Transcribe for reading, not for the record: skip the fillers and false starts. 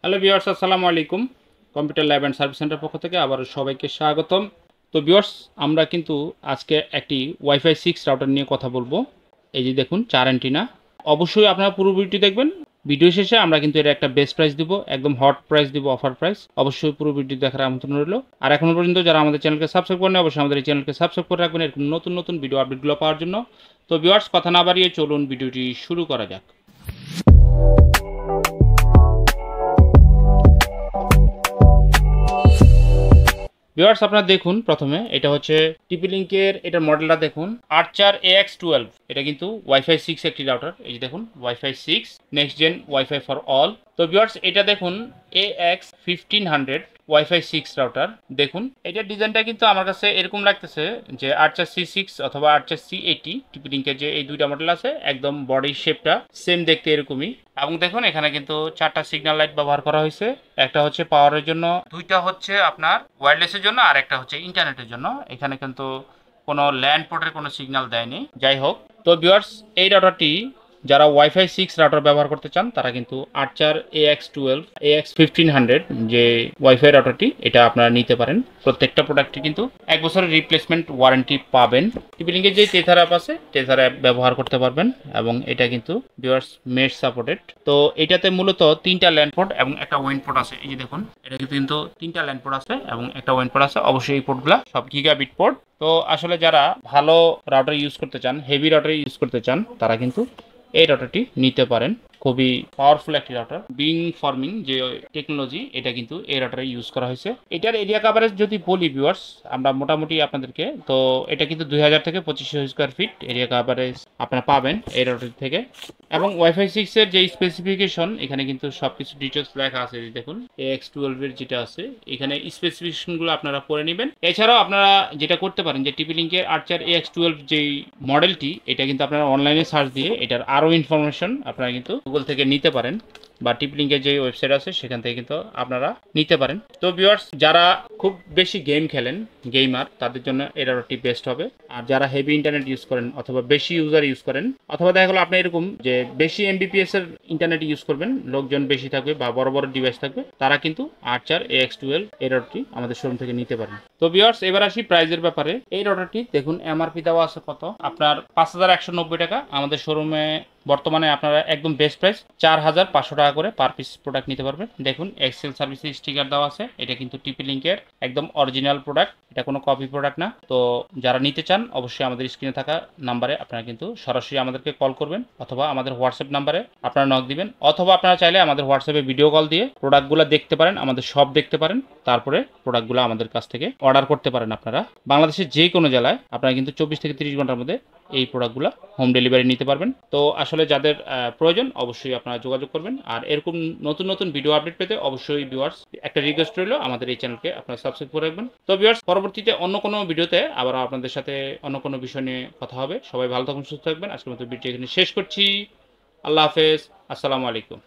Hello viewers, আসসালামু আলাইকুম। Computer lab and service centre পক্ষ থেকে আবার সবাইকে স্বাগতম। তো ভিউয়ার্স, আমরা কিন্তু আজকে একটি ওয়াইফাই 6 রাউটার নিয়ে কথা বলবো। এই যে দেখুন 4 অ্যান্টিনা। অবশ্যই আপনারা পুরো ভিডিওটি দেখবেন। ভিডিও শেষে আমরা কিন্তু এর একটা বেস্ট প্রাইস দিব, একদম হট প্রাইস দিব, অফার প্রাইস। অবশ্যই পুরো ভিডিও দেখার আমন্ত্রণ রইল। আর এখনো পর্যন্ত যারা আমাদের চ্যানেলকে সাবস্ক্রাইব করেন, অবশ্যই আমাদের এই চ্যানেলকে সাবস্ক্রাইব করে রাখবেন এরকম নতুন নতুন ভিডিও আপডেটগুলো পাওয়ার জন্য। তো ভিউয়ার্স, কথা না বাড়িয়ে চলুন ভিডিওটি শুরু করা যাক। ভিউয়ার্স, আপনারা দেখুন, প্রথমে এটা হচ্ছে টিপি-লিঙ্কের এটার মডেলটা দেখুন, আর্চার AX12। এটা কিন্তু ওয়াইফাই 6 একটি রাউটার। এই যে দেখুন wifi 6 next gen wifi for all. তো ভিউয়ার্স, এটা দেখুন AX1500 ওয়াইফাই 6 রাউটার। দেখুন এটার ডিজাইনটা কিন্তু আমার কাছে এরকম লাগতেছে যে আর্চার C6 অথবা আর্চার C80 টিপি-লিঙ্কের যে এই দুইটা মডেল আছে, একদম বডি শেপটা সেম দেখতে এরকমই। এবং দেখুন এখানে কিন্তু 4টা সিগন্যাল লাইট ব্যবহার করা হয়েছে। একটা হচ্ছে পাওয়ারের জন্য, দুইটা হচ্ছে আপনার ওয়্যারলেসের জন্য, আর একটা হচ্ছে ইন্টারনেটের জন্য। এখানে কিন্তু কোনো ল্যান্ড পোর্টের কোনো সিগন্যাল দেয়নি। যাই হোক, তো ভিউয়ার্স, এই রাউটারটি যারা ওয়াইফাই 6 রাউটার ব্যবহার করতে চান তারা কিন্তু আর্চার AX12 AX1500 যে ওয়াইফাই রাউটারটি এটা আপনারা নিতে পারেন। প্রত্যেকটা প্রোডাক্টে কিন্তু 1 বছরের রিপ্লেসমেন্ট ওয়ারেন্টি পাবেন। টিপি-লিঙ্কের যে টেথার অ্যাপ আছে, টেথার অ্যাপ ব্যবহার করতে পারবেন। এবং এটা কিন্তু ভিউয়ার্স মেশ সাপোর্টেড। তো এটাতে মূলত 3টা ল্যান্ড পোর্ট এবং একটা ওয়েন পোর্ট আছে। এই যে দেখুন, এটা কিন্তু 3টা ল্যান্ড পোর্ট আছে এবং একটা ওয়েন পোর্ট আছে। অবশ্যই এই পোর্টগুলো সব গিগাবিট পোর্ট। তো আসলে যারা ভালো রাউটার ইউজ করতে চান, হেভি রাউটার ইউজ করতে চান, তারা কিন্তু এই রাউটারটি নিতে পারেন। খুবই পাওয়ারফুল একটি রাউটার। বিং ফর্মিং যে টেকনোলজি, এটা কিন্তু এই রাউটারে ইউজ করা হয়েছে। এটার এরিয়া কাভারেজ যদি বলি ভিউয়ার্স, আমরা মোটামুটি আপনাদেরকে, তো এটা কিন্তু 2000 থেকে 2500 স্কোয়ার ফিট এরিয়া কাভারেজ আপনারা পাবেন এই রাউটার থেকে। এবং ওয়াইফাই 6 এর যে স্পেসিফিকেশন, এখানে কিন্তু সবকিছু ডিটেলস লেখা আছে। দেখুন AX12 এর যেটা আছে, এখানে স্পেসিফিকেশনগুলো আপনারা পড়ে নেবেন। এছাড়াও আপনারা যেটা করতে পারেন যে টিপি-লিঙ্কের আর্চার AX12 যেই মডেলটি, এটা কিন্তু আপনারা অনলাইনে সার্চ দিয়ে এটার আরও ইনফরমেশন আপনারা কিন্তু গুগল থেকে নিতে পারেন, বা টিপি-লিঙ্কের যে ওয়েবসাইট আছে সেখান থেকে কিন্তু আপনারা নিতে পারেন। তো ভিউয়ার্স, যারা খুব বেশি গেম খেলেন, গেমার, তাদের জন্য এই রাউটারটি বেস্ট হবে। আর যারা হেভি ইন্টারনেট ইউজ করেন অথবা বেশি ইউজার ইউজ করেন, অথবা দেখা গেলো আপনি এরকম যে বেশি MBPS এর ইন্টারনেট ইউজ করবেন, লোকজন বেশি থাকবে বা বড় বড় ডিভাইস থাকবে, তারা কিন্তু আর্চার AX12 এই রাউটারটি আমাদের শোরুম থেকে নিতে পারেন। তো ভিউয়ার্স, এবার আসি প্রাইজের ব্যাপারে। এই রাউটারটি দেখুন MRP দেওয়া আছে কত, আপনার 5190 টাকা। আমাদের শোরুমে বর্তমানে আপনারা একদম বেস্ট প্রাইস 4500 টাকা করে পার পিস প্রোডাক্ট নিতে পারবেন। দেখুন এক্সেল সার্ভিসের স্টিকার দেওয়া আছে। এটা কিন্তু টিপি-লিঙ্কের একদম অরিজিনাল প্রোডাক্ট, এটা কোনো কপি প্রোডাক্ট না। তো যারা নিতে চান অবশ্যই আমাদের স্ক্রিনে থাকা নাম্বারে আপনারা কিন্তু সরাসরি আমাদেরকে কল করবেন, অথবা আমাদের হোয়াটসঅ্যাপ নাম্বারে আপনারা নক দিবেন, অথবা আপনারা চাইলে আমাদের হোয়াটসঅ্যাপে ভিডিও কল দিয়ে প্রোডাক্টগুলো দেখতে পারেন, আমাদের সব দেখতে পারেন, তারপরে প্রোডাক্টগুলো আমাদের কাছ থেকে অর্ডার করতে পারেন। আপনারা বাংলাদেশের যে কোনো জেলায় আপনারা কিন্তু 24 থেকে 30 ঘন্টার মধ্যে এই প্রোডাক্টগুলো হোম ডেলিভারি নিতে পারবেন। তো আসলে যাদের প্রয়োজন অবশ্যই আপনারা যোগাযোগ করবেন। আর এরকম নতুন নতুন ভিডিও আপডেট পেতে অবশ্যই ভিউয়ার্স একটা রিকোয়েস্ট রইল, আমাদের এই চ্যানেলকে আপনারা সাবস্ক্রাইব করে রাখবেন। তো ভিউয়ার্স, পরবর্তীতে অন্য কোনো ভিডিওতে আবার আপনাদের সাথে অন্য কোনো বিষয় নিয়ে কথা হবে। সবাই ভালো থাকুন, সুস্থ থাকবেন। আজকের মতো ভিডিও এখানে শেষ করছি। আল্লাহ হাফেজ, আসসালামু আলাইকুম।